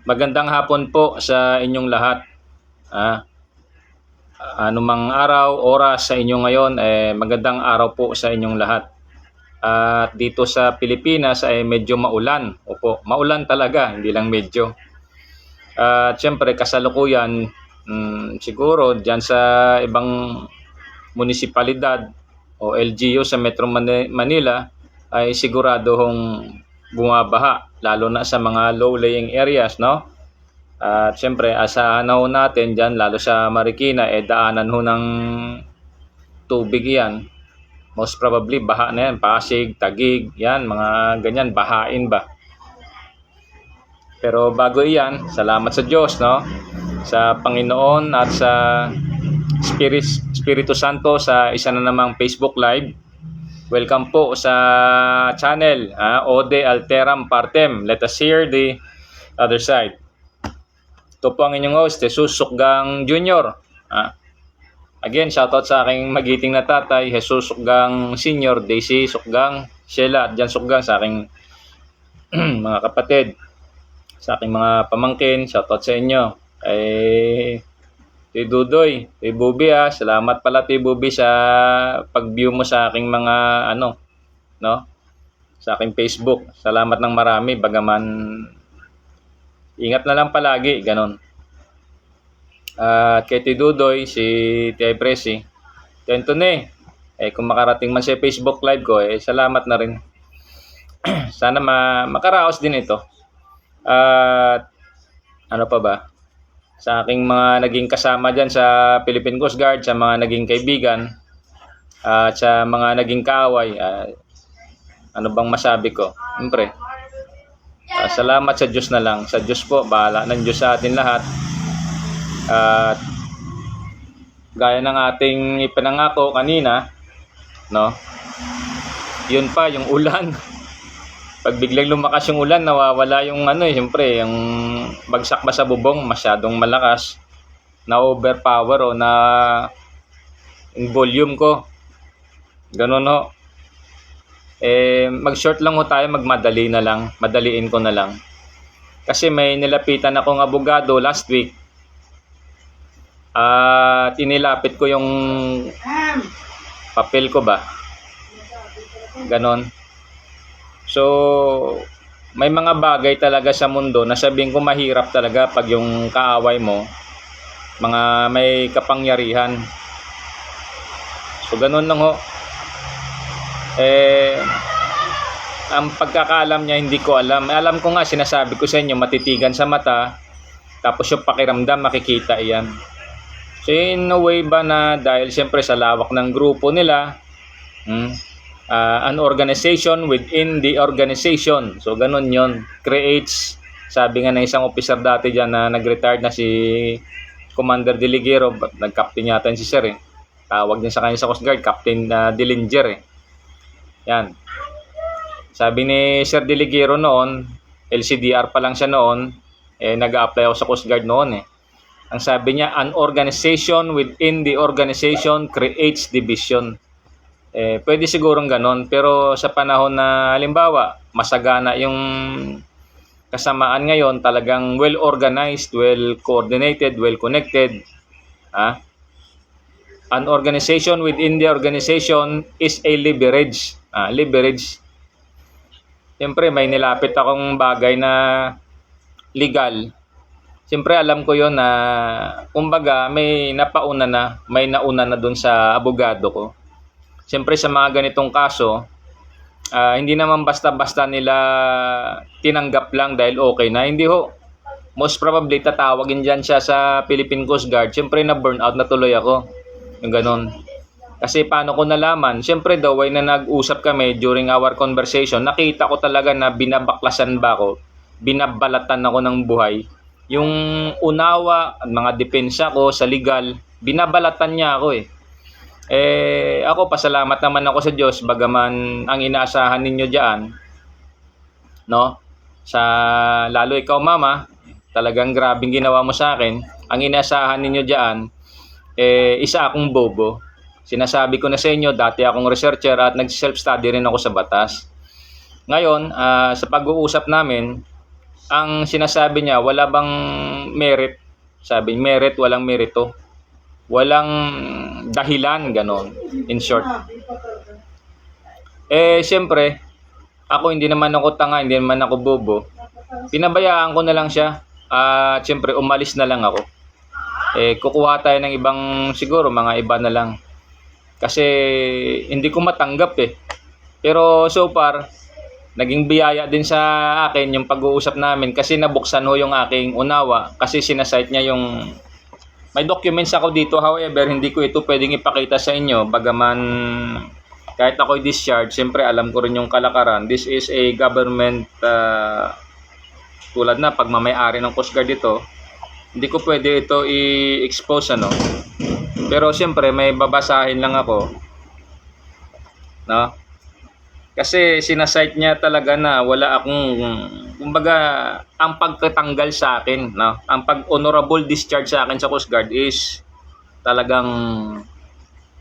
Magandang hapon po sa inyong lahat. Ah, Anumang araw, oras sa inyo ngayon, magandang araw po sa inyong lahat. At dito sa Pilipinas ay medyo maulan. Opo, maulan talaga, hindi lang medyo. At siyempre kasalukuyan, siguro diyan sa ibang munisipalidad o LGU sa Metro Manila ay sigurado hong bumabaha, lalo na sa mga low-lying areas, no? At siyempre, asahan na ho natin dyan, lalo sa Marikina, daanan ho ng tubig yan. Most probably, baha na yan. Pasig, Taguig, yan, mga ganyan, bahain ba. Pero bago iyan, salamat sa Diyos, no? Sa Panginoon at sa Espiritu Santo sa isa na namang Facebook Live. Welcome po sa channel, Ode Alteram Partem. Let us hear the other side. Ito po ang inyong host, Jesus Sukgang Jr. Again, shoutout sa aking magiting na tatay, Jesus Sukgang Sr., Daisy Sukgang, Sheila at Jan Sukgang, sa aking mga kapatid, sa aking mga pamangkin, shoutout sa inyo. Tuy Dudoy, Tuy Bubi, salamat pala Tuy Bubi sa pag-view mo sa aking mga sa aking Facebook. Salamat ng marami, bagaman ingat na lang palagi, ganon. Kay Tuy Dudoy, si Tia Presi, Tia Antone, kung makarating man sa Facebook Live ko, salamat na rin. Sana makaraos din ito. Ano pa ba? Sa aking mga naging kasama dyan sa Philippine Coast Guard, sa mga naging kaibigan, at sa mga naging kaaway, ano bang masabi ko? Siyempre, salamat sa Diyos na lang. Sa Diyos po, bahala ng Diyos sa atin lahat. At gaya ng ating ipinangako kanina, no? Yun pa, yung ulan. Pag biglang lumakas yung ulan, nawawala yung siyempre, yung bagsak ba sa bubong, masyadong malakas, na overpower o na yung volume ko. Ganun ho. Mag-short lang ho tayo, magmadali na lang, madaliin ko na lang. Kasi may nilapitan akong abogado last week. At inilapit ko yung papel ko ba. Ganon. So, may mga bagay talaga sa mundo na sabihin ko mahirap talaga pag yung kaaway mo, mga may kapangyarihan. So, ganun lang ho. Ang pagkakaalam niya, hindi ko alam. Alam ko nga, sinasabi ko sa inyo, matitigan sa mata, tapos yung pakiramdam, makikita iyan. So, in a way ba na dahil siyempre sa lawak ng grupo nila, an organization within the organization. So, ganun yon, creates, sabi nga ng isang officer dati dyan na nag-retired na, si Commander Deligero, nag-captain yata si Sir tawag din sa kanya sa Coast Guard, Captain Dillinger yan. Sabi ni Sir Deligero noon, LCDR pa lang siya noon, nag-a-apply ako sa Coast Guard noon Ang sabi niya, an organization within the organization creates division. Pwede sigurong ganon, pero sa panahon na halimbawa masagana yung kasamaan ngayon, talagang well organized, well coordinated, well connected, an organization within the organization is a leverage. Leverage. Siyempre may nilapit akong bagay na legal. Siyempre alam ko yon na kumbaga may napauna na, may nauna na dun sa abogado ko. Siyempre sa mga ganitong kaso, hindi naman basta-basta nila tinanggap lang dahil okay na. Hindi ho. Most probably tatawagin dyan siya sa Philippine Coast Guard. Siyempre na burnout na tuloy ako. Yung ganon. Kasi paano ko nalaman? Siyempre the way na nag-usap kami during our conversation, nakita ko talaga na binabaklasan ba ako, binabalatan ako ng buhay. Yung unawa at mga depensa ko sa legal, binabalatan niya ako ako, pasalamat naman ako sa Diyos, bagaman ang inaasahan ninyo diyan, no? Lalo ikaw mama, talagang grabing ginawa mo sa akin. Ang inaasahan ninyo diyan, isa akong bobo. Sinasabi ko na sa inyo, dati akong researcher at nag-self-study rin ako sa batas. Ngayon, sa pag-uusap namin, ang sinasabi niya, wala bang merit? Sabi, merit, walang merito. Walang dahilan, ganon. In short. Siyempre, ako hindi naman ako tanga, hindi naman ako bobo. Pinabayaan ko na lang siya. At siyempre, umalis na lang ako. Kukuha tayo ng ibang, siguro, mga iba na lang. Kasi, hindi ko matanggap Pero so far, naging biyaya din sa akin yung pag-uusap namin kasi nabuksan ho yung aking unawa kasi sinasite niya yung may documents ako dito, however hindi ko ito pwedeng ipakita sa inyo bagaman kahit ako'y discharge, siyempre alam ko rin yung kalakaran. This is a government tulad na pagmamay-ari ng Coast Guard ito, hindi ko pwede ito i-expose pero siyempre may babasahin lang ako, no? Kasi sinasite niya talaga na wala akong, kumbaga, ang pagkatanggal sa akin, no? Ang pag-honorable discharge sa akin sa Coast Guard is talagang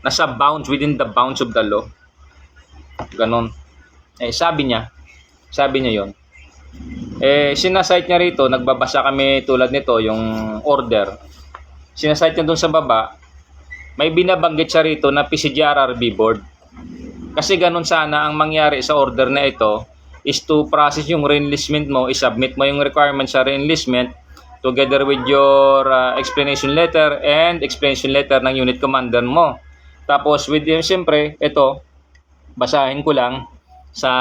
nasa bounds, within the bounds of the law. Ganon. Sabi niya yon. Sinasite niya rito, nagbabasa kami tulad nito, yung order. Sinasite niya doon sa baba, may binabanggit siya rito na PCGRRB board. Kasi ganun sana ang mangyari sa order na ito is to process yung re-enlistment mo, isubmit mo yung requirements sa re-enlistment together with your explanation letter and explanation letter ng unit commander mo. Tapos with yung siyempre, ito, basahin ko lang sa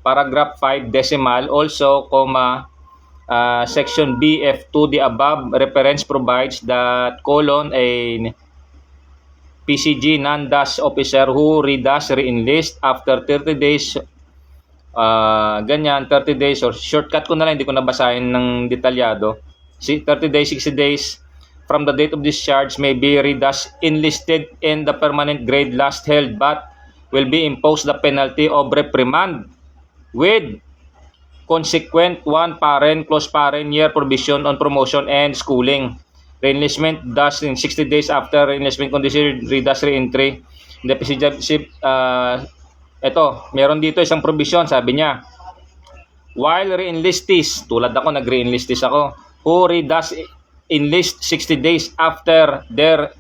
paragraph 5 decimal, also, comma, section BF2, the above reference provides that colon a PCG non-DAS officer who re-enlist after 30 days, 30 days, or shortcut ko na lang, hindi ko nabasahin ng detalyado. 30 days, 60 days from the date of discharge may be enlisted in the permanent grade last held but will be imposed the penalty of reprimand with consequent close parent year provision on promotion and schooling. Re-enlistment thus in 60 days after re-enlistment condition re-entry. The ito, meron dito isang provision, sabi niya, while re-enlistees, tulad ako, nag-re-enlistees ako, who enlist 60 days after their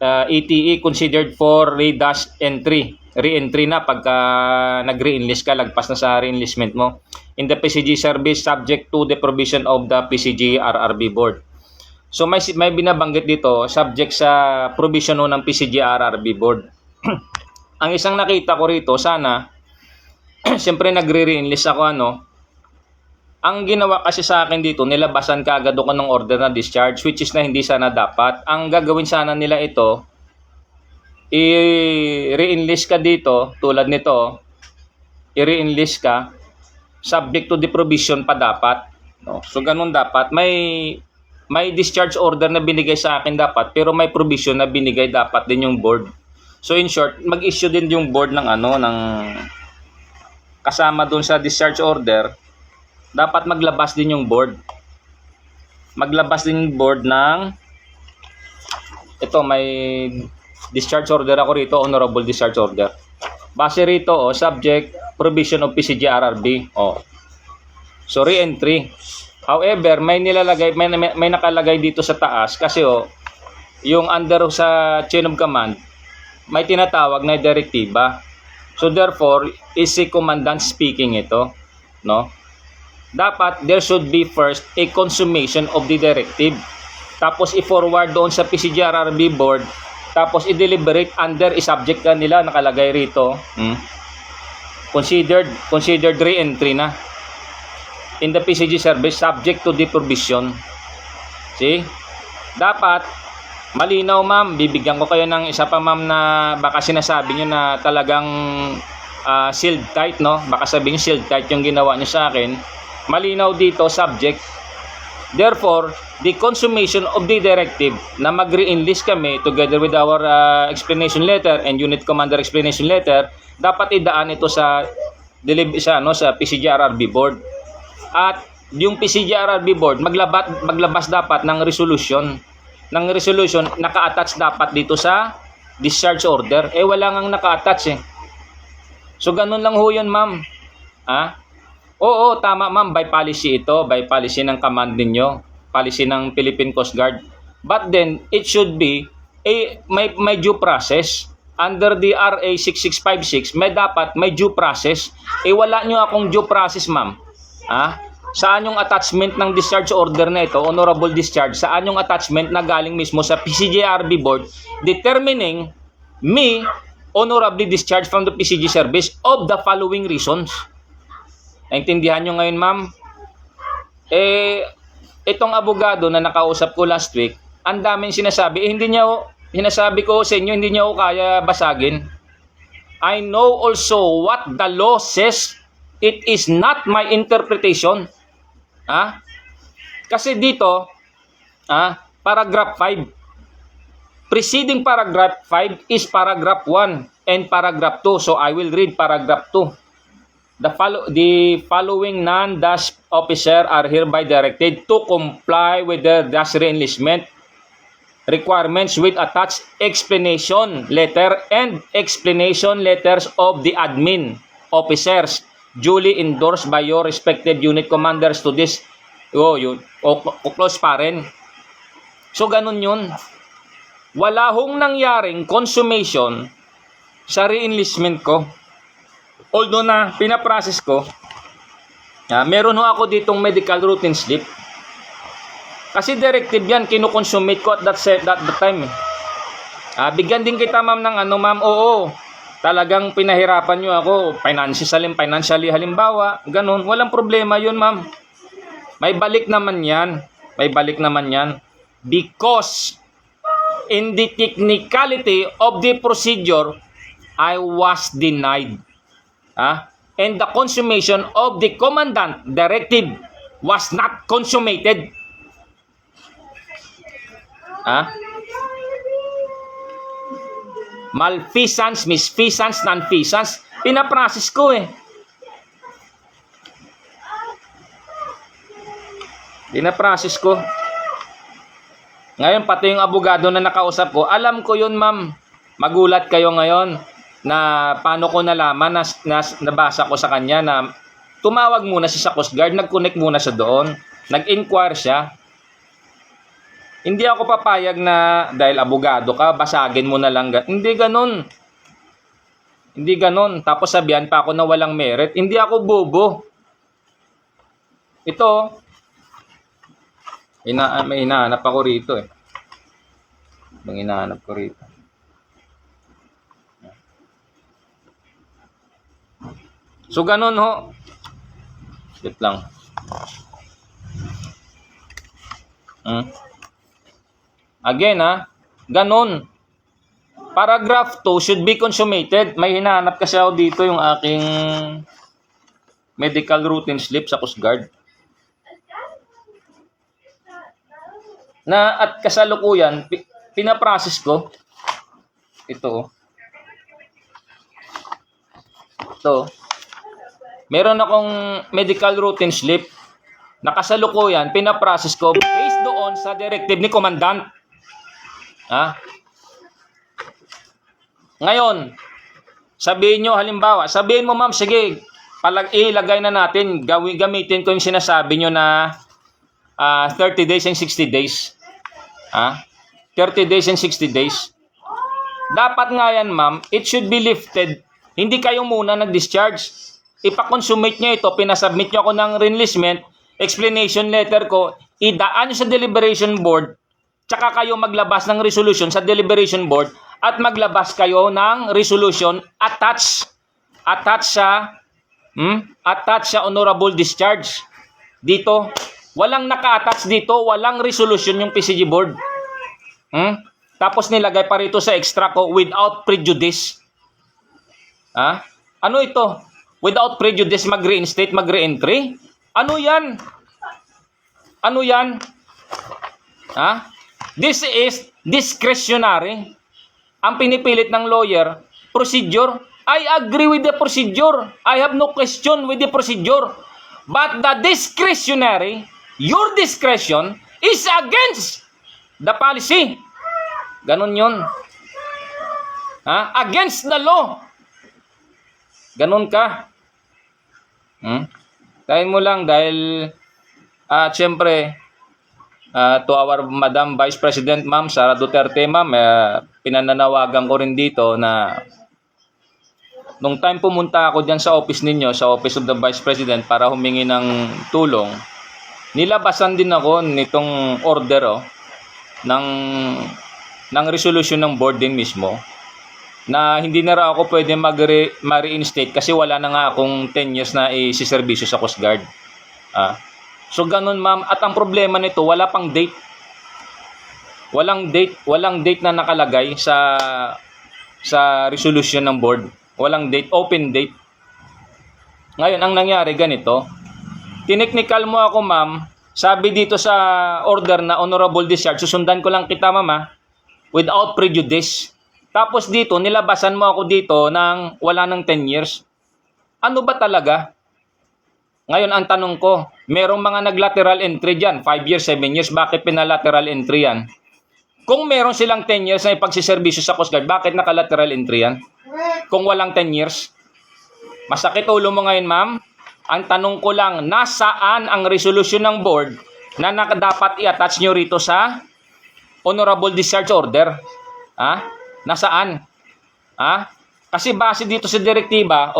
ETE considered for re-entry na pagka nag-re-enlist ka, lagpas na sa re-enlistment mo in the PCG service subject to the provision of the PCG RRB board. So may binabanggit dito subject sa provision ng PCG RRB board. Ang isang nakita ko rito, sana siyempre nagre-re-enlist ako, ang ginawa kasi sa akin dito, nilabasan kaagad ako ng order na discharge, which is na hindi sana dapat. Ang gagawin sana nila ito, i-re-enlist ka dito, tulad nito, i-re-enlist ka, subject to the provision pa dapat. No? So ganun dapat, may discharge order na binigay sa akin dapat, pero may provision na binigay dapat din yung board. So in short, mag-issue din yung board ng ng kasama doon sa discharge order, dapat maglabas din yung board. Maglabas din yung board ng ito, may discharge order ako rito, honorable discharge order. Base rito, subject provision of PCG RRB. So re-entry. However, may nakalagay dito sa taas kasi yung under sa chain of command, may tinatawag na direktiba. So therefore, is si commandant speaking ito, no? Dapat there should be first a consummation of the directive. Tapos i-forward doon sa PCGRRB board, tapos i-deliberate under i-subject ka nila, nakalagay rito. Considered re-entry na in the PCG service subject to the provision. See? Dapat malinaw, ma'am. Bibigyan ko kayo ng isa pa, ma'am, na baka sinasabi nyo na talagang sealed tight, no? Baka sabihin sealed tight yung ginawa nyo sa akin. Malinaw dito, subject. Therefore, the consummation of the directive na mag-re-enlist kami together with our explanation letter and unit commander explanation letter, dapat idaan ito sa PCGRRB board. At yung PCGRRB board maglabas dapat ng resolution. Naka-attach dapat dito sa discharge order. Wala ngang naka-attach So ganun lang ho yun, ma'am. Oo, tama ma'am, by policy ito, by policy ng command ninyo, policy ng Philippine Coast Guard. But then, it should be may due process. Under the RA 6656, may due process. Wala nyo akong due process, ma'am. Saan yung attachment ng discharge order na ito, honorable discharge? Saan yung attachment na galing mismo sa PCGRB board determining me honorably discharged from the PCG service of the following reasons? Naintindihan nyo ngayon, ma'am? Itong abogado na nakausap ko last week, ang daming sinasabi, sinasabi ko sa inyo, hindi niya ako kaya basagin. I know also what the law says. It is not my interpretation. Kasi dito, paragraph 5. Preceding paragraph 5 is paragraph 1 and paragraph 2. So I will read paragraph 2. The following non-DAS officer are hereby directed to comply with the DAS reenlistment requirements with attached explanation letter and explanation letters of the admin officers duly endorsed by your respected unit commanders to this. Close pa rin. So ganun yun. Wala hong nangyaring consummation sa reenlistment ko. Although na pinaprocess ko, meron ho ako ditong medical routine slip. Kasi directive yan, kinukonsummate ko at that time. Bigyan din kita ma'am ng ma'am, oo. Talagang pinahirapan nyo ako, financially halimbawa, ganun. Walang problema yun ma'am. May balik naman yan. Because in the technicality of the procedure, I was denied. And the consummation of the commandant directive was not consummated. Malfeasance, misfeasance, nonfeasance, pinaprocess ko Pinaprocess ko. Ngayon, pati yung abogado na nakausap ko, alam ko yun ma'am. Magulat kayo ngayon na paano ko nalaman na nabasa ko sa kanya na tumawag muna siya sa Coast Guard, nag-connect muna siya doon, nag-inquire siya. Hindi ako papayag na dahil abogado ka, basagin mo na lang. Hindi ganon. Tapos sabihan pa ako na walang merit. Hindi ako bobo. Ito, may hinahanap ako rito May hinahanap ko rito. So ganon ho. Wait lang. Again ganon. Paragraph 2 should be consummated. May hinahanap kasi ako dito yung aking medical routine slip sa Coast Guard. Na at kasalukuyan, pinaprocess ko. Ito. Meron akong medical routine slip. Nakasalukuyan, pinaprocess ko based doon sa directive ni Commandant. Ngayon, sabihin mo ma'am, sige, ilagay na natin, gamitin ko yung sinasabi nyo na 30 days and 60 days. 30 days and 60 days. Dapat nga yan ma'am, it should be lifted. Hindi kayo muna nag-discharge. Ipa-consummate nyo ito, pinasubmit nyo ako ng reenlistment, explanation letter ko, idaan nyo sa deliberation board, tsaka kayo maglabas ng resolution sa deliberation board at maglabas kayo ng resolution attach sa honorable discharge. Dito, walang naka-attach dito, walang resolution yung PCG board. Tapos nilagay pa rito sa extra ko without prejudice. Ano ito? Without prejudice mag-reinstate, mag-re-entry? Ano yan? This is discretionary. Ang pinipilit ng lawyer, procedure. I agree with the procedure. I have no question with the procedure. But the discretionary, your discretion is against the policy. Ganon yun. Against the law. Ganon ka. Kain mo lang dahil at syempre to our Madam Vice President Ma'am Sara Duterte Ma'am, pinananawagan ko rin dito na nung time pumunta ako diyan sa office ninyo, sa Office of the Vice President para humingi ng tulong, nilabasan din ako nitong order ng resolution ng board din mismo na hindi na raw ako pwede ma-reinstate kasi wala na nga akong 10 years na isiserbisyo sa Coast Guard. So ganun ma'am, at ang problema nito wala pang date. Walang date na nakalagay sa resolution ng board. Walang date, open date. Ngayon ang nangyari ganito, tineknikal mo ako ma'am, sabi dito sa order na honorable discharge, susundan ko lang kita mama without prejudice. Tapos dito, nilabasan mo ako dito ng wala ng 10 years. Ano ba talaga? Ngayon, ang tanong ko, merong mga nag-lateral entry dyan, 5 years, 7 years, bakit pinalateral entry yan? Kung meron silang 10 years na ipagsiservisyo sa Coast Guard, bakit naka-lateral entry yan? Kung walang 10 years? Masakit ulo mo ngayon, ma'am? Ang tanong ko lang, nasaan ang resolution ng board na dapat i-attach nyo rito sa honorable discharge order? Nasaan? Kasi base dito sa direktiba,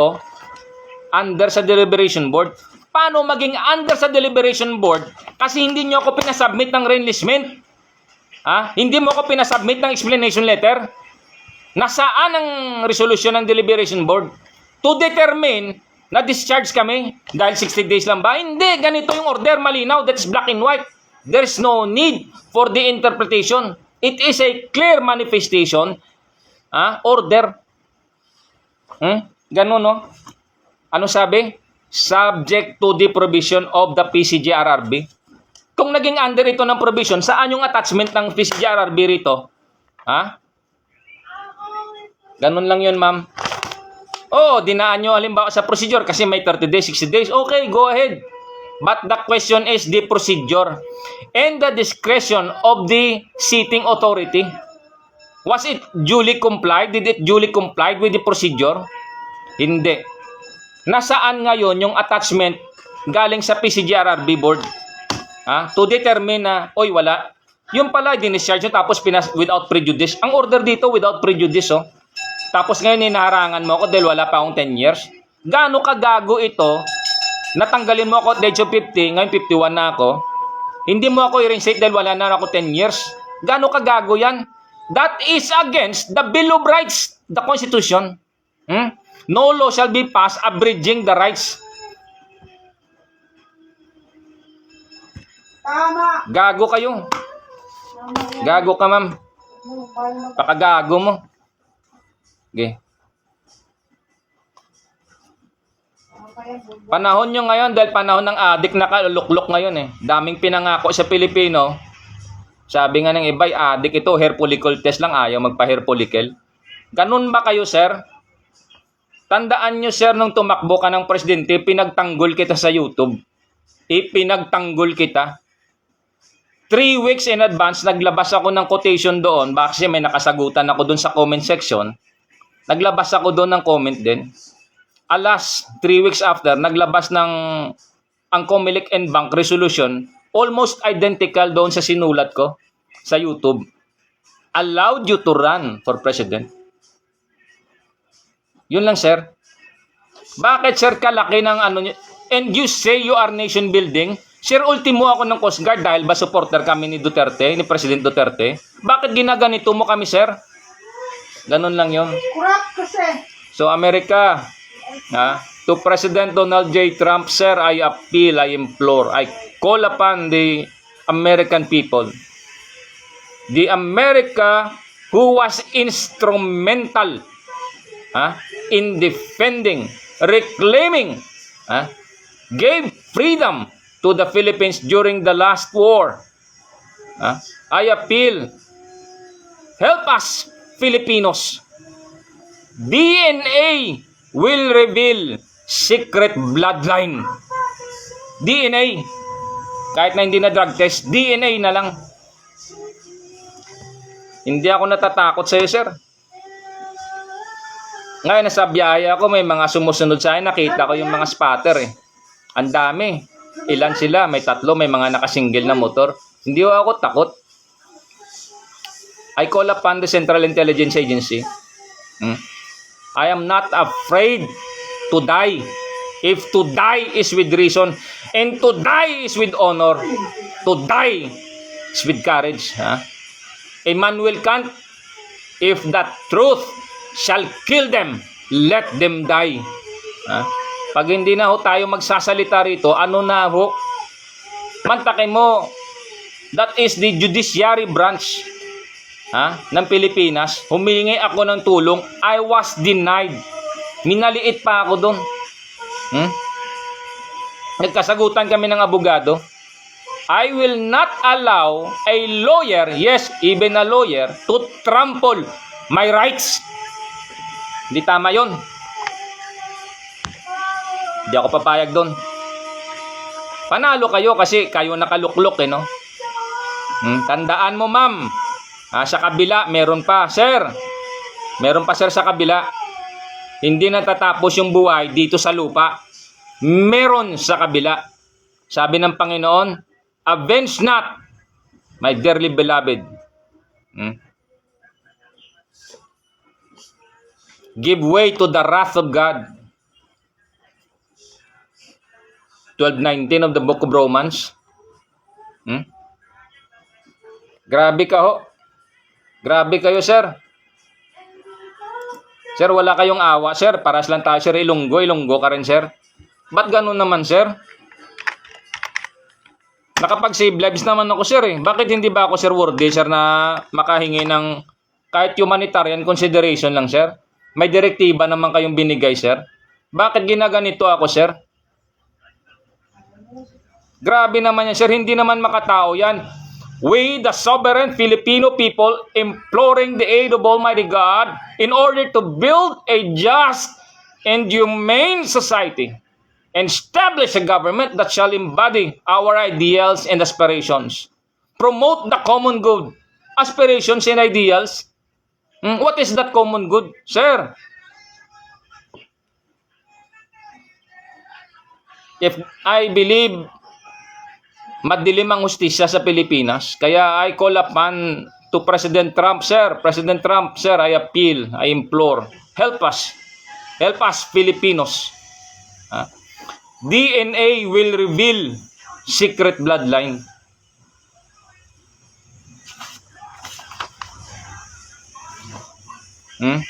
under sa deliberation board. Paano maging under sa deliberation board? Kasi hindi nyo ako pinasubmit ng reenlistment. Hindi mo ako pinasubmit ng explanation letter. Nasaan ang resolution ng deliberation board? To determine na discharge kami dahil 60 days lang ba? Hindi, ganito yung order, malinaw. That's black and white. There's no need for the interpretation. It is a clear manifestation. Order. Ganun, no? Ano sabi? Subject to the provision of the PCGRRB. Kung naging under ito ng provision, saan yung attachment ng PCGRRB rito? Ganun lang yun, ma'am. Dinaan nyo halimbawa sa procedure kasi may 30 days, 60 days. Okay, go ahead. But the question is the procedure and the discretion of the sitting authority. Was it duly complied? Did it duly complied with the procedure? Hindi. Nasaan ngayon yung attachment galing sa PCGRRB board? To determine na, wala. Yung pala, dinischarge nyo tapos without prejudice. Ang order dito, without prejudice, Tapos ngayon, hinaharangan mo ako dahil wala pa akong 10 years. Gaano kagago ito? Natanggalin mo ako at age of 50, ngayon 51 na ako. Hindi mo ako i-reinstate dahil wala na ako 10 years. Gaano kagago yan? That is against the Bill of Rights, the Constitution. No law shall be passed abridging the rights. Tama. Gago kayo. Gago ka, ma'am. Pakagago mo. Okay. Panahon nyo ngayon dahil panahon ng adik na kaluklok ngayon Daming pinangako sa Pilipino. Sabi nga ng iba, adik ito, hair follicle test lang, ayaw magpa-hair follicle. Ganun ba kayo, sir? Tandaan nyo, sir, nung tumakbo ka ng presidente, pinagtanggol kita sa YouTube. Ipinagtanggol kita. 3 weeks in advance, naglabas ako ng quotation doon, kasi may nakasagutan ako doon sa comment section. Naglabas ako doon ng comment din. Alas, 3 weeks after, naglabas ng ang Comelec and Bank resolution, almost identical doon sa sinulat ko sa YouTube. Allowed you to run for president. Yun lang, sir. Bakit, sir, kalaki ng ano nyo? And you say you are nation building? Sir, ultimo ako ng Coast Guard dahil ba supporter kami ni Duterte, ni President Duterte? Bakit ginaganito mo kami, sir? Ganun lang yun. Kurap kasi. So, America, to President Donald J. Trump, sir, I appeal, I implore, I call upon the American people. The America who was instrumental in defending, reclaiming, gave freedom to the Philippines during the last war. I appeal, help us, Filipinos. DNA will reveal secret bloodline. DNA. Kahit na hindi na drug test, DNA na lang. Hindi ako natatakot sa iyo, sir. Ngayon, nasa biyahe ako, may mga sumusunod sa akin, nakita ko yung mga spotter Ang dami. Ilan sila? May 3, may mga nakasingle na motor. Hindi ako takot. I call upon the Central Intelligence Agency. I am not afraid to die. If to die is with reason and to die is with honor, to die is with courage. Immanuel Kant, if the truth shall kill them, let them die. Pag hindi na ho tayo magsasalita rito, ano na ho? Mantakin mo, that is the judiciary branch ng Pilipinas. Humingi ako ng tulong, I was denied. Minaliit pa ako doon. Nagkasagutan kami ng abogado. I will not allow a lawyer, yes, even a lawyer, to trample my rights. Hindi tama yon. Hindi ako papayag doon. Panalo kayo kasi kayo nakaluklok no? Tandaan mo, ma'am. Sa kabila, meron pa. Sir, meron pa, sir, sa kabila. Hindi natatapos yung buhay dito sa lupa. Meron sa kabila. Sabi ng Panginoon, avenge not, my dearly beloved. Give way to the wrath of God. 12:19 of the book of Romans. Grabe ka ho. Grabe kayo, sir. Sir, wala kayong awa, sir. Paras lang tayo, sir. Ilunggo ka rin, sir. Ba't ganun naman, sir? Nakapag-save lives naman ako, sir. Bakit hindi ba ako, sir, worthy, sir, na makahingi ng kahit humanitarian consideration lang, sir? May direktiba naman kayong binigay, sir. Bakit ginaganito ako, sir? Grabe naman yan, sir. Hindi naman makatao yan. We, the sovereign Filipino people, imploring the aid of Almighty God in order to build a just and humane society and establish a government that shall embody our ideals and aspirations. Promote the common good. Aspirations and ideals. What is that common good, sir? If I believe madilim ang hustisya sa Pilipinas, kaya I call upon to President Trump, sir. President Trump, sir, I appeal, I implore, help us. Help us, Filipinos. DNA will reveal secret bloodline.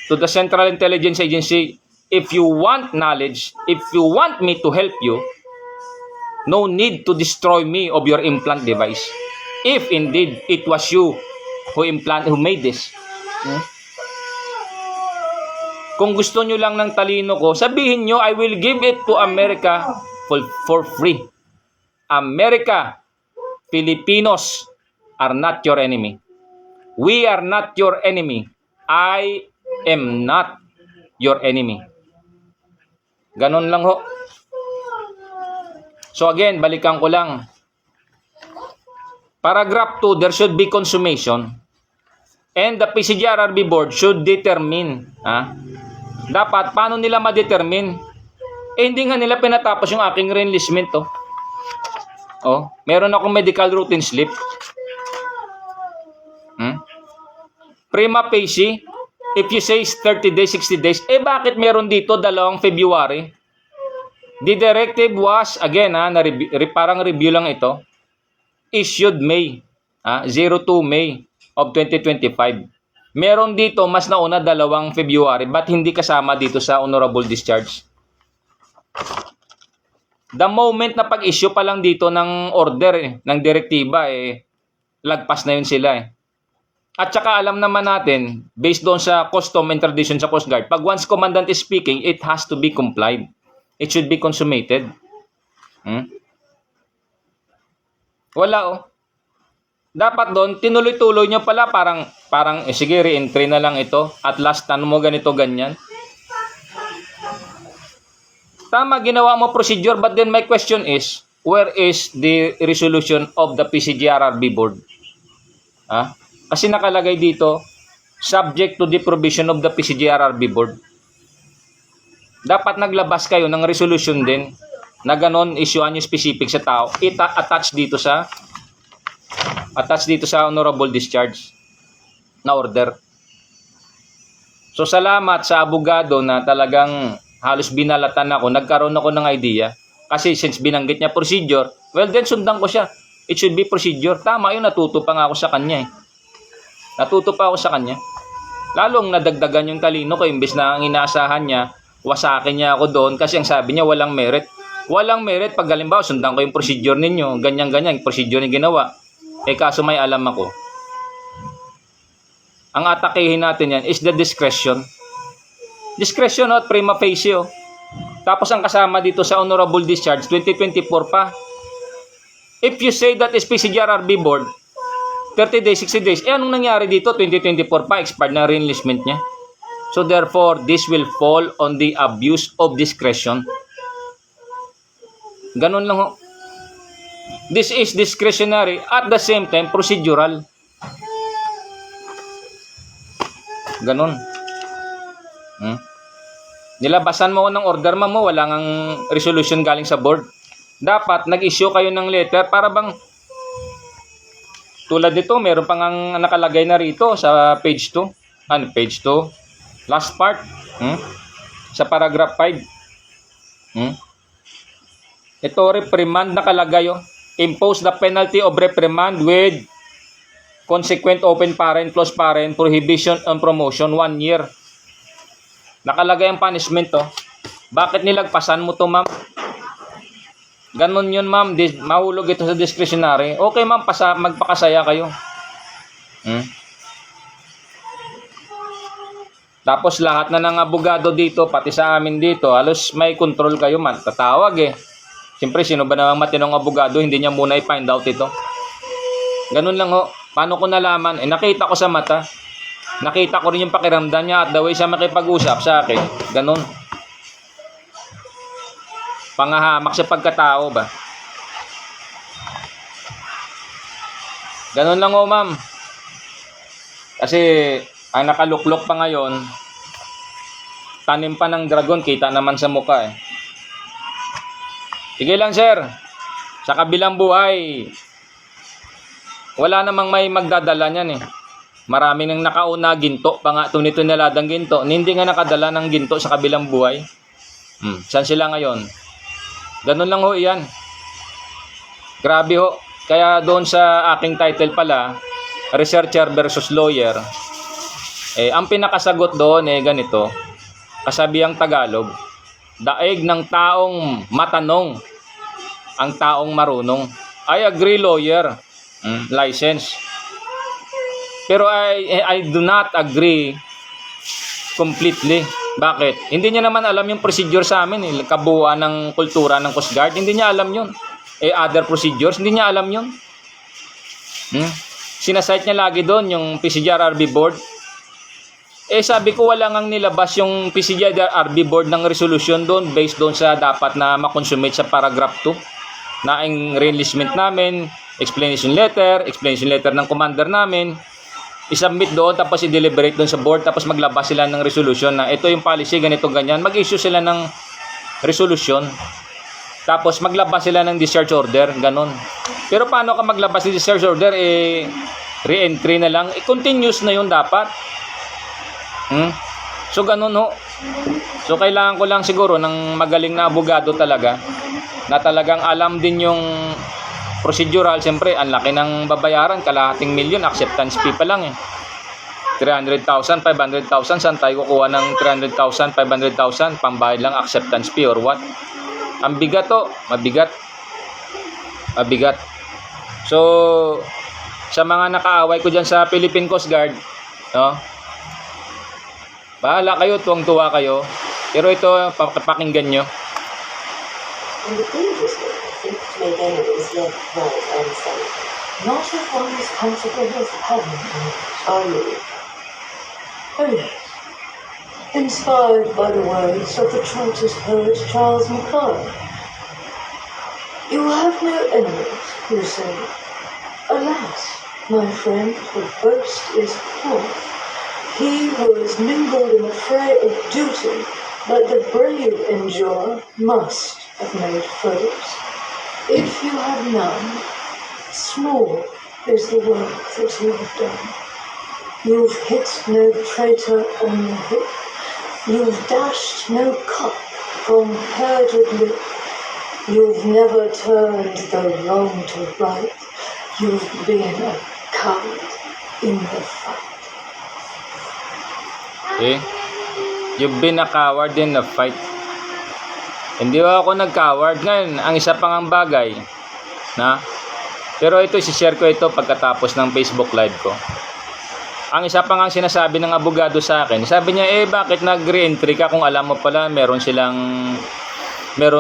To the Central Intelligence Agency, if you want knowledge, if you want me to help you, no need to destroy me of your implant device. If indeed it was you who made this. Kung gusto nyo lang ng talino ko, sabihin nyo, I will give it to America for free. America, Filipinos are not your enemy. We are not your enemy. I am not your enemy. Ganon lang ho. So again, balikan ko lang. Paragraph 2, there should be consummation. And the PCGRRB board should determine. Dapat, paano nila ma-determine? Hindi nga nila pinatapos yung aking re-enlistment. Meron akong medical routine slip. Prima facie, if you say 30 days, 60 days, bakit meron dito 2 February? The directive was, again, parang review lang ito, issued May, 02 May of 2025. Meron dito, mas nauna 2 February, but hindi kasama dito sa honorable discharge. The moment na pag-issue pa lang dito ng order, ng direktiba, lagpas na yun sila. At saka alam naman natin, based doon sa custom and tradition sa Coast Guard, pag once commandant is speaking, it has to be complied. It should be consummated. Wala Dapat doon, tinuloy-tuloy nyo pala, parang sige, re-entry na lang ito. At last, ano mo ganito, ganyan. Tama, ginawa mo procedure, but then my question is, where is the resolution of the PCGRRB board? Kasi nakalagay dito, subject to the provision of the PCGRRB board. Dapat naglabas kayo ng resolution din na ganon, issuean yung specific sa tao, attach dito sa honorable discharge na order. So salamat sa abogado na talagang halos binalatan ako, nagkaroon ako ng idea. Kasi since binanggit niya procedure, well then sundan ko siya. It should be procedure. Tama yun, natuto pa nga ako sa kanya eh. Natuto pa ako sa kanya. Lalong nadagdagan yung talino ko, imbes na ang inaasahan niya, wasakin niya ako doon kasi ang sabi niya walang merit. Walang merit pag halimbawa sundan ko yung procedure ninyo, ganyan-ganyan, yung procedure yung ginawa. Eh kaso may alam ako. Ang atakehin natin yan is the discretion. Discretion at prima facie. Tapos ang kasama dito sa honorable discharge, 2024 pa. If you say that is PCGRRB board, 30 days, 60 days, eh anong nangyari dito? 2024 pa, expired na re-enlistment niya. So therefore, this will fall on the abuse of discretion. Ganun lang ho. This is discretionary at the same time procedural. Ganon. Nilabasan mo ng order mo, wala ngang resolution galing sa board. Dapat nag-issue kayo ng letter para bang tulad nito, meron pang ang nakalagay na rito sa page 2. Ano, page 2? Last part. Sa paragraph 5. Ito, reprimand nakalagay. Impose the penalty of reprimand with consequent open parent, close parent, prohibition on promotion 1 year. Nakalagay ang punishment to. Bakit nilagpasan mo to, ma'am? Ganon yun, ma'am. Mahulog ito sa discretionary. Okay, ma'am, magpakasaya kayo. Tapos lahat na ng abogado dito, pati sa amin dito, halos may control kayo, man. Tatawag eh. Siyempre, sino ba namang matinong abogado, hindi niya muna i-find out ito. Ganun lang ho. Paano ko nalaman? Eh, nakita ko sa mata. Nakita ko rin yung pakiramdam niya at the way siya makipag-usap sa akin. Ganun. Pangahamak sa pagkatao ba? Ganun lang ho, ma'am. Kasi, ang nakaluklok pa ngayon, tanim pa ng dragon, kita naman sa mukha eh. Sige lang, sir. Sa kabilang buhay, wala namang may magdadala niyan eh. Marami nang nakauna, ginto pa nga nito niladang ginto. Hindi nga nakadala ng ginto sa kabilang buhay. Saan sila ngayon? Ganun lang ho yan. Grabe ho. Kaya doon sa aking title pala, researcher versus lawyer, ang pinakasagot doon ganito. Kasabihang Tagalog, daig ng taong matanong ang taong marunong. I agree, lawyer. License. Pero I do not agree completely. Bakit? Hindi niya naman alam yung procedure sa amin. Kabuuan ng kultura ng Coast Guard. Hindi niya alam yun. Other procedures, hindi niya alam yun. Sinasite niya lagi doon yung PCGRRB board. Sabi ko wala ngang nilabas yung PCGRRB board ng resolution doon based doon sa dapat na makonsummate sa paragraph 2 na ang re-enlistment namin, explanation letter ng commander namin, isubmit doon tapos i-deliberate doon sa board tapos maglabas sila ng resolution na ito yung policy, ganito, ganyan. Mag-issue sila ng resolution tapos maglabas sila ng discharge order, ganon. Pero paano ka maglabas ng discharge order? Re-entry na lang. Continuous na yun dapat. So ganon ho. So kailangan ko lang siguro ng magaling na abogado talaga na talagang alam din yung procedural. Siyempre, ang laki ng babayaran, kalahating milyon, acceptance fee pa lang eh. 300,000, 500,000, saan tayo kukuha ng 300,000, 500,000, pambayad lang acceptance fee or what? Ang bigat to, mabigat. Mabigat. So, sa mga nakaaway ko dyan sa Philippine Coast Guard, no? Bahala kayo, tuwang-tuwa kayo. Pero ito, pakinggan nyo. In the previous week, made enemies left right unsafe. Not as one as consequences heaven are you. Oh yes. Inspired by the words of the Trotters poet Charles Mackay. You have no enemies, you say. Alas, my friend, the boast is false. He who is mingled in the fray of duty But the brave endure must have made foes. If you have none, small is the work that you have done. You've hit no traitor on the hip. You've dashed no cup from perjured lip. You've never turned the wrong to right. You've been a coward in the fight. Okay? You've been a coward in the fight. Hindi ako nag-coward. Ngayon, ang isa pang ang bagay, na, pero ito, isi-share ko ito pagkatapos ng Facebook live ko. Ang isa pang ang sinasabi ng abogado sa akin, sabi niya, bakit nag-re-entry ka kung alam mo pala meron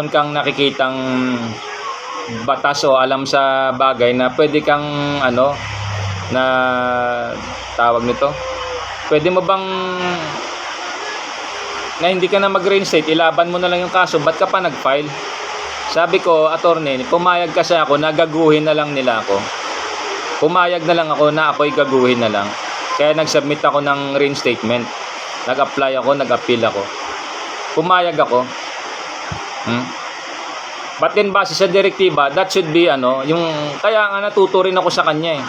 kang nakikitang batas o alam sa bagay na pwede kang, na tawag nito, pwede mo bang na hindi ka na mag-reinstate, ilaban mo na lang yung kaso, ba't ka pa nag-file? Sabi ko, attorney, pumayag kasi ako, nagaguhin na lang nila ako. Pumayag na lang ako na ako'y gaguhin na lang. Kaya nag-submit ako ng reinstatement. Nag-apply ako, nag-appeal ako. Pumayag ako. But then base sa direktiba, that should be yung kaya nga natuto rin ako sa kanya eh.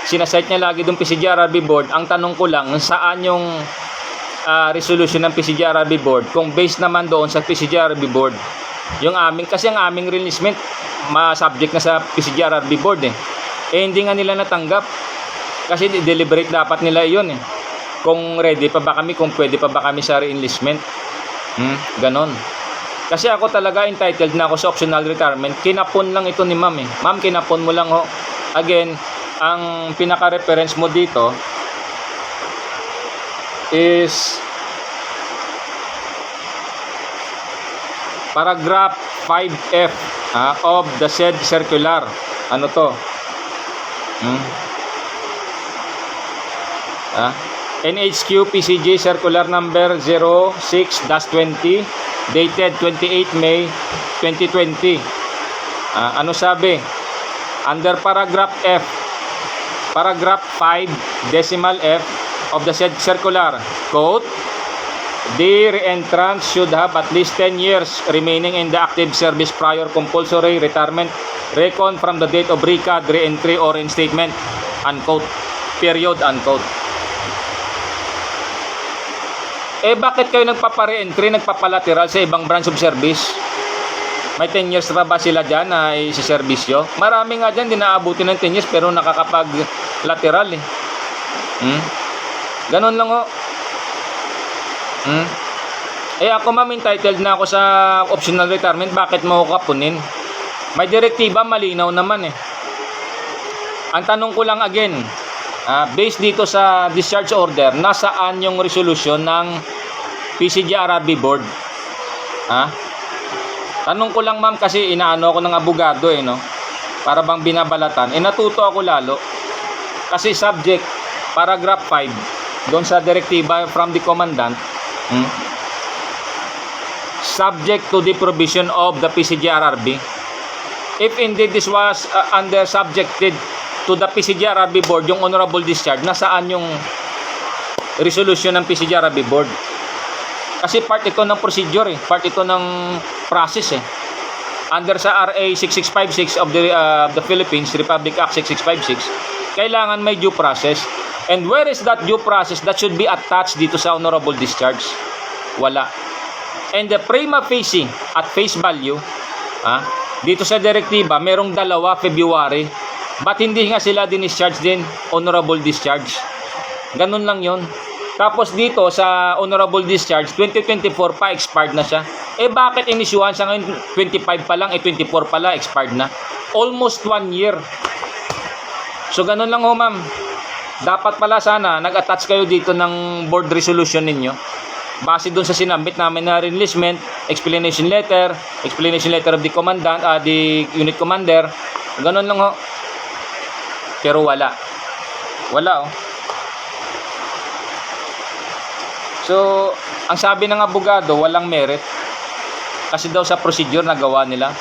Sinasite niya lagi doon PCGRB board. Ang tanong ko lang, saan yung resolution ng PCGRB board? Kung based naman doon sa PCGRB board, yung kasi ang aming releasement ma-subject na sa PCGRB board eh. Hindi nga nila natanggap. Kasi deliberate dapat nila iyon eh. Kung ready pa ba kami, kung pwede pa ba kami sa re-enlistment. Ganon. Kasi ako talaga entitled na ako sa optional retirement. Kinapon lang ito ni ma'am eh. Ma'am, kinapon mo lang ho. Again, ang pinaka-reference mo dito is paragraph 5F of the said circular. Ano to? NHQ PCG circular number 06-20 dated 28 May 2020. Ano sabi? Under paragraph F, paragraph 5 decimal F of the said circular, quote, the reentrant should have at least 10 years remaining in the active service prior compulsory retirement reckoned from the date of recad, re-entry, or reinstatement, unquote, period, unquote. Bakit kayo nagpapa-re-entry, nagpapalateral sa ibang branch of service? May 10 years na ba sila dyan na isi-servisyo? Marami nga dyan, di naabuti ng 10 years pero nakakapag-lateral eh. Ganon lang ho. Ako ma'am, entitled na ako sa optional retirement. Bakit mo ako kapunin? May direktiba, malinaw naman eh. Ang tanong ko lang again, based dito sa discharge order, nasaan yung resolution ng PCGRB board? Tanong ko lang ma'am kasi inaano ako ng abogado eh, no? Para bang binabalatan. Natuto ako lalo. Kasi subject, paragraph 5, doon sa direktiba from the commandant, subject to the provision of the PCGRB. If indeed this was subjected to the PCGRB board, yung honorable discharge, nasaan yung resolution ng PCGRB board? Kasi part ito ng procedure eh, part ito ng process eh. Under sa RA 6656 of the Philippines Republic Act 6656, kailangan may due process. And where is that due process that should be attached dito sa honorable discharge? Wala. And the prima facie at face value, dito sa direktiba, merong 2 February. Ba't hindi nga sila din-discharge din? Honorable discharge. Ganun lang yon. Tapos dito sa honorable discharge, 2024 pa, expired na siya. Bakit inisyuhan siya ngayon? 25 pa lang, 24 pala, expired na. Almost 1 year. So ganun lang ho ma'am. Dapat pala sana, nag-attach kayo dito ng board resolution ninyo. Base doon sa sinabit namin na reenlistment, explanation letter of the commandant, the unit commander. Ganun lang ho. Pero wala. Wala oh. So, ang sabi ng abogado, walang merit. Kasi daw sa procedure nagawa nila.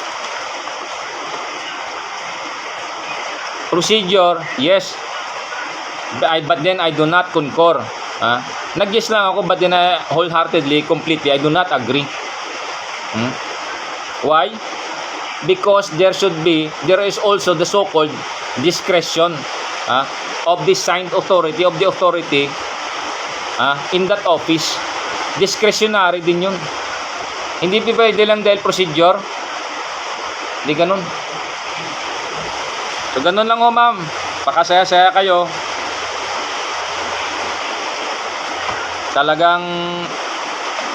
Procedure, yes. But then I do not concur. Nag-yes lang ako, but then wholeheartedly, completely, I do not agree. Why? Because there is also the so-called discretion of the signed authority, of the authority in that office. Discretionary din yun. Hindi pwede lang dahil procedure. Hindi ganun. So ganun lang ma'am. Pakasaya-saya kayo. Talagang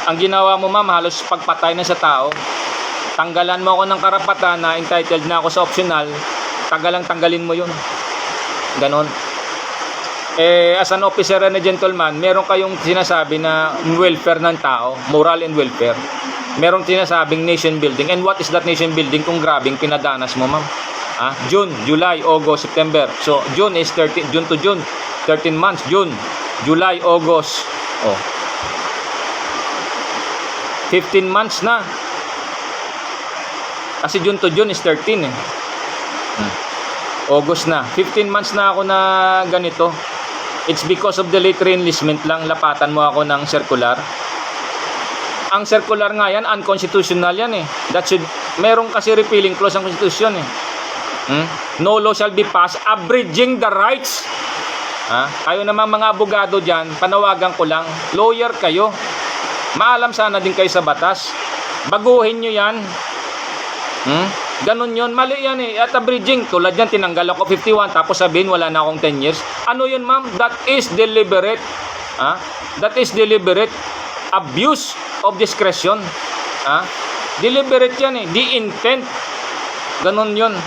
ang ginawa mo ma'am, halos pagpatay na sa tao. Tanggalan mo ako ng karapatan na entitled na ako sa optional, tanggalin mo yun. Ganon. As an officer and a gentleman, meron kayong sinasabi na welfare ng tao, moral and welfare. Merong sinasabing nation building. And what is that nation building kung grabing pinadanas mo ma'am? June, July, August, September. So June is 13, June to June, 13 months. June, July, August. 15 months na. Kasi June to June is 13 August na. 15 months na ako na ganito. It's because of the late re-enlistment lang. Lapatan mo ako ng circular. Ang circular nga yan, unconstitutional yan meron kasi repealing clause ang constitution No law shall be passed abridging the rights. Kayo naman mga abogado dyan, panawagan ko lang, lawyer kayo. Maalam sana din kayo sa batas. Baguhin nyo yan. Ganun yun, mali yan At abridging, tulad yan, tinanggal ako 51 tapos sabihin wala na akong 10 years. Ano yun ma'am? That is deliberate. That is deliberate abuse of discretion. Deliberate yan The intent. Ganun yun.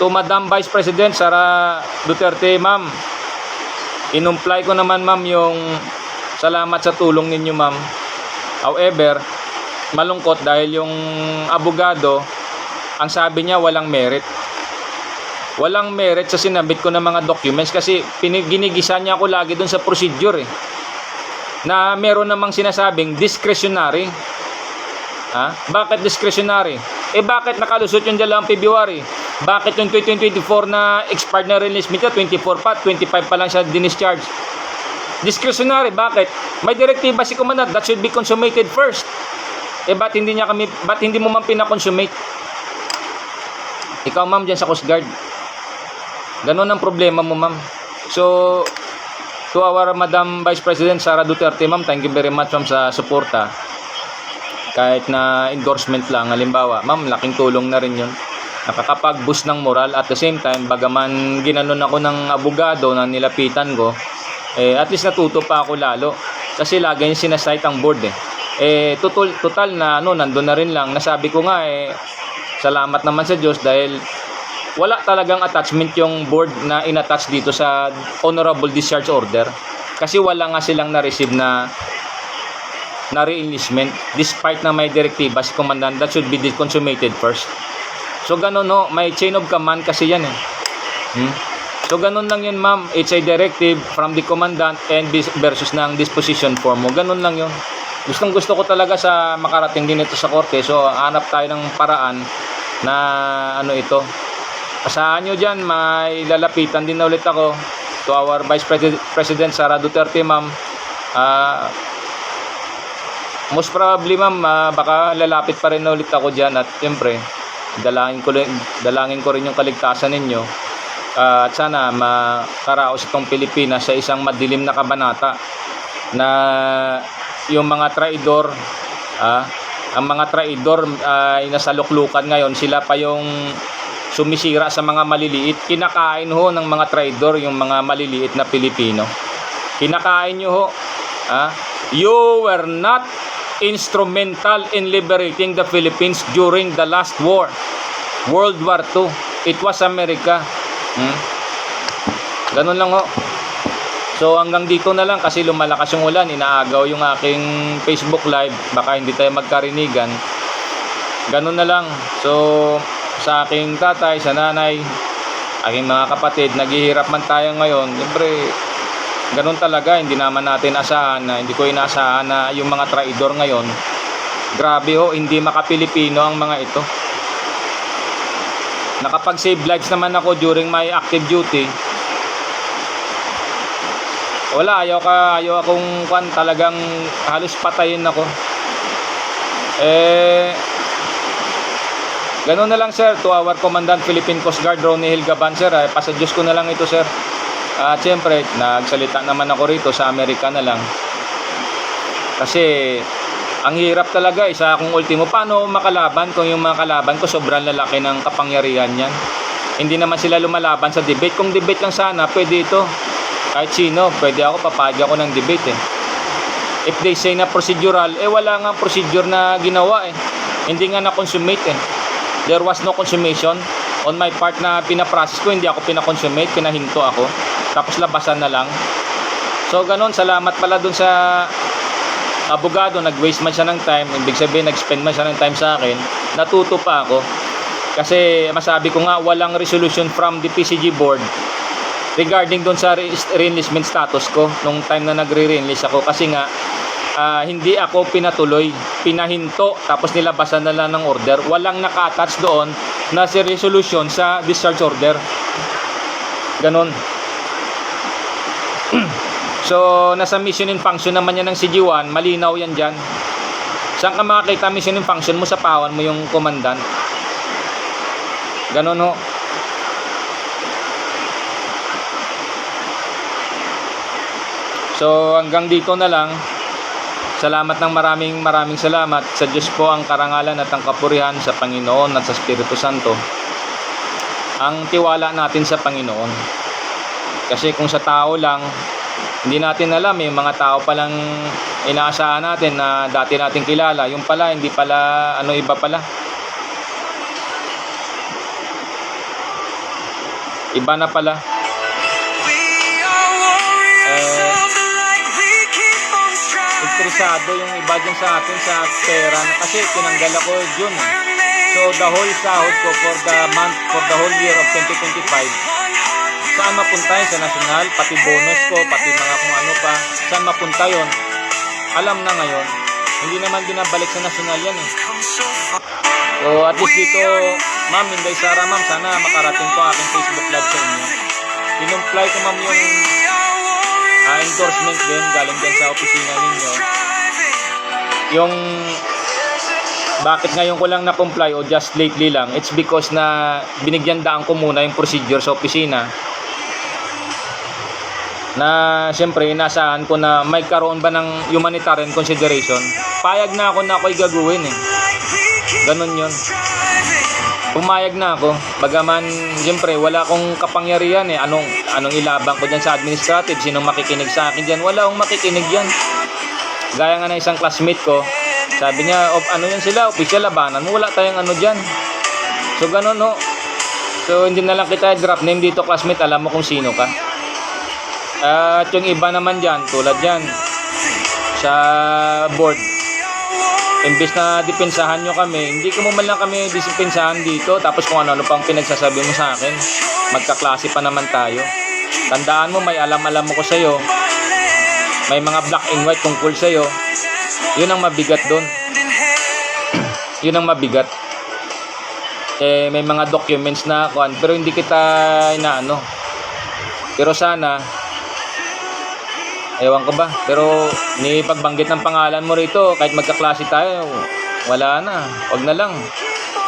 To Madam Vice President Sara Duterte, ma'am, inumply ko naman ma'am yung salamat sa tulong ninyo ma'am. However, malungkot dahil yung abogado, ang sabi niya walang merit. Walang merit sa sinabit ko ng mga documents kasi ginigisa niya ako lagi dun sa procedure na meron namang sinasabing discretionary. Bakit discretionary? Bakit nakalusot yung dalawang February? Bakit yung 2024 na expired na release niya 24 pa, 25 pa lang siya dinischarge? Discretionary, bakit? May direktiba si Commandant that should be consummated first. Ba't hindi mo man pinakonsummate? Ikaw ma'am dyan sa Coast Guard. Ganon ang problema mo ma'am. So, to our Madam Vice President Sara Duterte ma'am, thank you very much ma'am sa suporta. Kahit na endorsement lang, halimbawa, ma'am, laking tulong na rin yun. Nakakapag-boost ng moral. At the same time, bagaman ginanon ako ng abogado na nilapitan ko, at least natuto pa ako lalo. Kasi lagi yung sinasite ang board total na nandun na rin lang. Nasabi ko nga salamat naman sa Diyos dahil wala talagang attachment yung board na inattach dito sa honorable discharge order. Kasi wala nga silang na-receive na re-enlistment despite na may direktiba si Commandant that should be consummated first. So ganun may chain of command kasi yan So ganun lang yun ma'am. It's a directive from the Commandant and versus ng disposition form mo. Ganun lang yun. Gustong gusto ko talaga sa makarating din ito sa korte. So hanap tayo ng paraan na ito. Asahan nyo dyan, may lalapitan din na ulit ako to our Vice President Sara Duterte ma'am. Most probably ma'am, baka lalapit pa rin na ulit ako dyan at siyempre dalangin ko rin yung kaligtasan ninyo at sana makaraos itong Pilipinas sa isang madilim na kabanata na yung mga traidor ang mga traidor ay nasa luklukan ngayon. Sila pa yung sumisira sa mga maliliit. Kinakain ng mga traidor yung mga maliliit na Pilipino. Kinakain nyo You were not instrumental in liberating the Philippines during the last war, World War II. It was America. Ganun lang So hanggang dito na lang kasi lumalakas yung ulan, inaagaw yung aking Facebook live, baka hindi tayo magkarinigan. Ganun na lang. So sa aking tatay, sa nanay, aking mga kapatid, naghihirap man tayo ngayon. Siyempre, ganun talaga, hindi naman natin asahan hindi ko inaasahan na yung mga traidor ngayon. Grabe hindi makapilipino ang mga ito. Nakapag-save lives naman ako during my active duty. Wala, ayaw akong kwan, talagang halos patayin ako. Ganun na lang sir, to our Commandant Philippine Coast Guard Ronnie Hilgaban sir, pasadyos ko na lang ito sir. At siyempre, nagsalita naman ako rito sa Amerika na lang. Kasi ang hirap talaga, isa akong ultimo. Paano makalaban kung yung mga kalaban ko sobrang lalaki ng kapangyarihan yan? Hindi naman sila lumalaban sa debate. Kung debate lang sana, pwede ito. Kahit sino, pwede ako, papayag ako ng debate eh. If they say na procedural, wala nga procedure na ginawa eh. Hindi nga na-consummate eh. There was no consummation. On my part na pinaprocess ko, hindi ako pinakonsummate, pinahinto ako. Tapos labasan na lang. So ganun, salamat pala dun sa abogado, nag-waste man siya ng time, ibig sabihin nag-spend man siya ng time sa akin, natuto pa ako. Kasi masabi ko nga, walang resolution from the PCG board regarding doon sa re-enlistment status ko nung time na nagre-re-enlist ako. Kasi nga, hindi ako pinatuloy, pinahinto, tapos nilabasan na lang ng order. Walang naka-attach doon na si resolution sa discharge order. Ganon. So, nasa mission and function naman yan ng CG1, malinaw yan dyan. Saan ka makakita mission and function mo? Sa pawan mo yung commandant. Ganon ho. So, hanggang dito na lang. Salamat ng maraming salamat. Sa Diyos po ang karangalan at ang kapurihan, sa Panginoon at sa Espiritu Santo. Ang tiwala natin sa Panginoon. Kasi kung sa tao lang, hindi natin alam, yung mga tao palang inaasahan natin na dati natin kilala, yung pala, hindi pala, iba pala. Iba na pala. Interesado yung iba dyan sa atin sa pera kasi tinanggal ako June. So the whole sahod ko for the whole year of 2025, saan mapunta yun? Sa national, pati bonus ko, pati mga kung ano pa, saan mapunta yun? Alam na ngayon, hindi naman binabalik sa national yan eh. So at least dito, ma'am, Inday Sara, ma'am, sana makarating to aking Facebook live sa inyo. Pinumply ko ma'am yung endorsement din, galing din sa opisina ninyo. Yung bakit ngayon ko lang na-comply o just lately lang, it's because na binigyan daan ko muna yung procedure sa opisina. Na siyempre inasahan ko na may karoon ba ng humanitarian consideration. Payag na ako na ako'y gagawin eh. Ganun yun. Pumayag na ako. Bagaman siyempre wala akong kapangyarihan eh. Anong ilabang ko dyan sa administrative? Sinong makikinig sa akin dyan? Wala akong makikinig dyan. Gaya nga ng isang classmate ko, sabi niya, yan sila, official labanan mo, wala tayong dyan. So ganun ho. So hindi na lang kita drop name dito classmate, alam mo kung sino ka. At yung iba naman dyan, tulad dyan, sa board, imbes na depensahan nyo kami, hindi ko man lang kami depensahan dito, tapos kung ano pang pinagsasabi mo sa akin, magkaklase pa naman tayo. Tandaan mo, may alam-alam mo ko sa'yo, may mga black and white tungkol sa'yo, yun ang mabigat doon. Yun ang mabigat. May mga documents na kuan, pero hindi kita inaano. Pero sana, ewan ko ba, pero ni pagbanggit ng pangalan mo rito, kahit magkaklase tayo, wala na, wag na lang.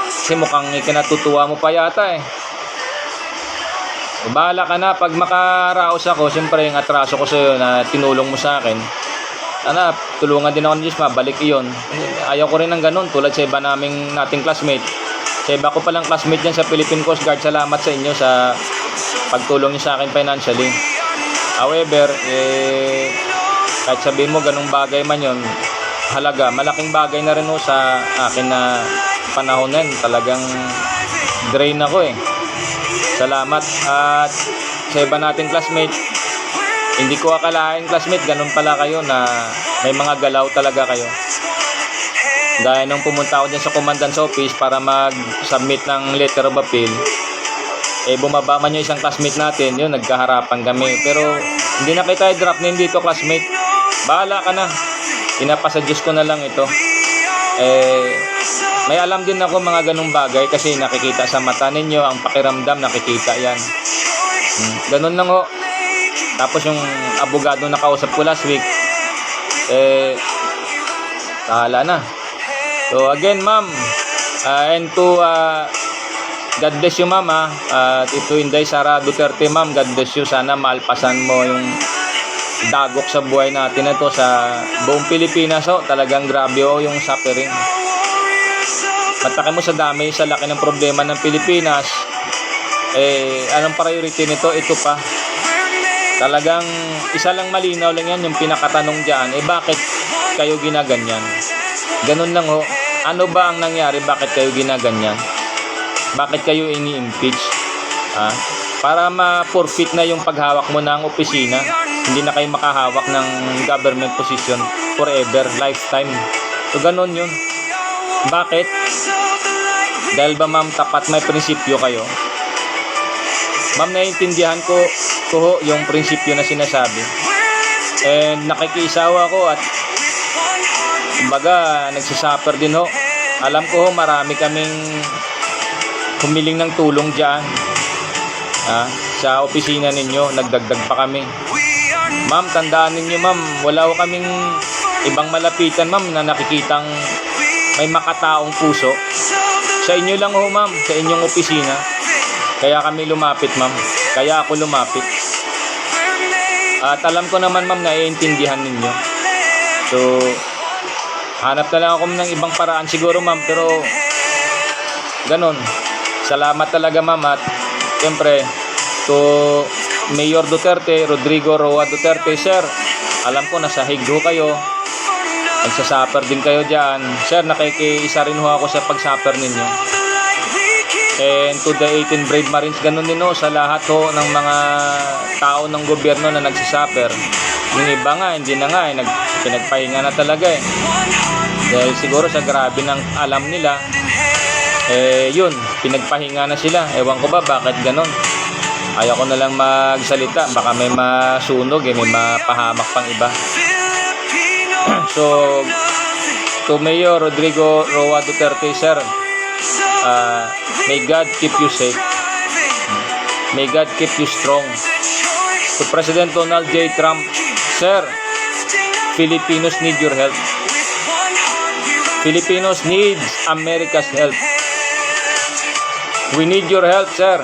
Kasi mukhang ikinatutuwa mo pa yata eh. Bahala ka na, pag makaraos ako, siyempre yung atraso ko sa'yo na tinulong mo sa akin, sana tulungan din ako ng Diyos, mabalik iyon. Ayaw ko rin ng ganun, tulad sa iba nating classmate. Sa iba ko palang classmate dyan sa Philippine Coast Guard, salamat sa inyo sa pagtulong niyo sa akin financially. However, kahit sabihin mo ganung bagay man yon, halaga, malaking bagay na rin sa akin na panahon na yun. Talagang drain ako eh. Salamat. At sa iba nating classmate, hindi ko akalain classmate, ganun pala kayo na may mga galaw talaga kayo. Dahil nung pumunta ako dyan sa commandant's office para mag-submit ng letter of appeal, bumaba man yung isang classmate natin, yun, nagkaharapan kami. Pero hindi na kita i-drop name dito classmate. Bahala ka na. Pinapasa Diyos ko na lang ito. May alam din ako mga ganung bagay kasi nakikita sa mata ninyo, ang pakiramdam nakikita yan. Ganun lang ho. Tapos yung abogado na kausap ko last week, kahala na. So again, ma'am, and to God bless you, ma'am, at ito Inday Sara Duterte, ma'am, God bless you. Sana maalpasan mo yung dagok sa buhay natin na to sa buong Pilipinas. Talagang grabe yung suffering. Matake mo sa dami, sa laki ng problema ng Pilipinas, anong priority nito? Ito pa. Talagang isa lang malinaw lang yan, yung pinakatanong dyan, bakit kayo ginaganyan? Ganun lang ho. Ano ba ang nangyari? Bakit kayo ginaganyan? Bakit kayo ini-impeach? Para ma-forfeit na yung paghawak mo ng opisina. Hindi na kayo makahawak ng government position forever, lifetime. So ganun yun. Bakit? Dahil ba, ma'am, tapat may prinsipyo kayo? Ma'am, naiintindihan ko ho yung prinsipyo na sinasabi. And nakikisawa ko at kumbaga nagsisuffer din ho. Alam ko ho, marami kaming humiling ng tulong dyan sa opisina ninyo. Nagdagdag pa kami. Ma'am, tandaan ninyo, ma'am, wala ho kaming ibang malapitan, ma'am, na nakikitang may makataong puso. Sa inyo lang ho, ma'am, sa inyong opisina. Kaya kami lumapit, ma'am. Kaya ako lumapit. At alam ko naman, ma'am, naiintindihan ninyo. So, hanap na lang ako ng ibang paraan siguro, ma'am. Pero, ganun. Salamat talaga, ma'am. At, siyempre, to Mayor Duterte, Rodrigo Roa Duterte, sir, alam ko nasa higdo kayo. Nagsasuffer din kayo dyan. Sir, nakikiisa rin ho ako sa pagsuffer ninyo. And to the 18 brave Marines, ganun din ho sa lahat ho ng mga tao ng gobyerno na nagsasuffer. Yung iba nga, hindi na nga, pinagpahinga na talaga Dahil siguro sa grabe ng alam nila, yun, pinagpahinga na sila. Ewan ko ba bakit ganun. Ayaw ko na lang magsalita, baka may masunog, may mapahamak pang iba. So, to Mayor Rodrigo Roa Duterte, sir, may God keep you safe. May God keep you strong. To President Donald J. Trump, sir, Filipinos need your help. Filipinos need America's help. We need your help, sir.